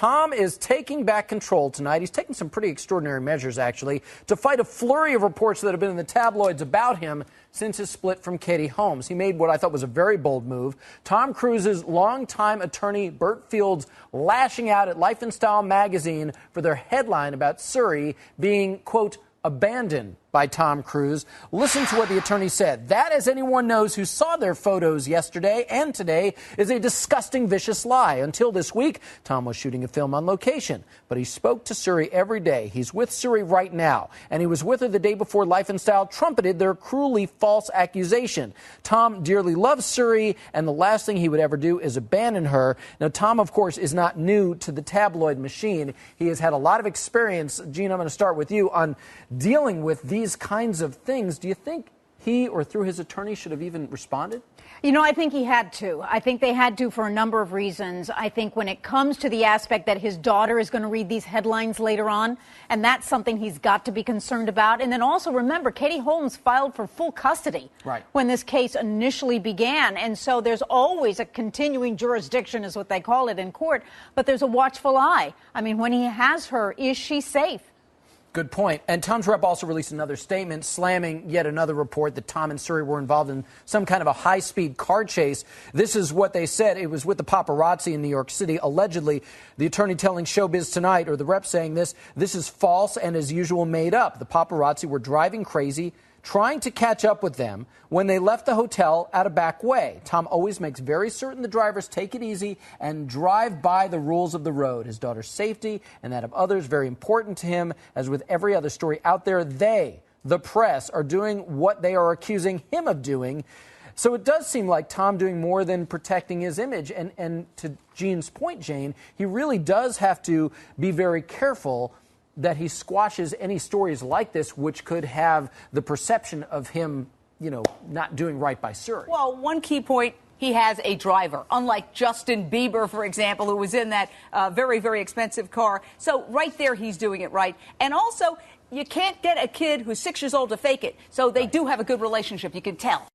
Tom is taking back control tonight. He's taking some pretty extraordinary measures, actually, to fight a flurry of reports that have been in the tabloids about him since his split from Katie Holmes. He made what I thought was a very bold move. Tom Cruise's longtime attorney, Burt Fields, lashing out at Life and Style magazine for their headline about Suri being, quote, abandoned by Tom Cruise. Listen to what the attorney said. That, as anyone knows who saw their photos yesterday and today, is a disgusting, vicious lie. Until this week, Tom was shooting a film on location, but he spoke to Suri every day. He's with Suri right now, and he was with her the day before Life and Style trumpeted their cruelly false accusation. Tom dearly loves Suri, and the last thing he would ever do is abandon her. Now, Tom, of course, is not new to the tabloid machine. He has had a lot of experience. Gene, I'm going to start with you on dealing with these kinds of things. Do you think he, or through his attorney, should have even responded? You know, I think he had to. I think they had to for a number of reasons. I think when it comes to the aspect that his daughter is going to read these headlines later on, and that's something he's got to be concerned about. And then also remember, Katie Holmes filed for full custody when this case initially began. And so there's always a continuing jurisdiction, is what they call it in court. But there's a watchful eye. I mean, when he has her, is she safe? Good point. And Tom's rep also released another statement slamming yet another report that Tom and Suri were involved in some kind of a high-speed car chase. This is what they said. It was with the paparazzi in New York City. Allegedly, the attorney telling Showbiz Tonight, or the rep saying this is false and as usual made up. The paparazzi were driving crazy, trying to catch up with them when they left the hotel out a back way. Tom always makes very certain the drivers take it easy and drive by the rules of the road. His daughter's safety and that of others, very important to him. As with every other story out there, they, the press, are doing what they are accusing him of doing. So it does seem like Tom doing more than protecting his image. And to Gene's point, Jane, he really does have to be very careful that he squashes any stories like this, which could have the perception of him, you know, not doing right by Suri. Well, one key point, he has a driver, unlike Justin Bieber, for example, who was in that very, very expensive car. So right there, he's doing it right. And also, you can't get a kid who's 6 years old to fake it. So they do have a good relationship. You can tell.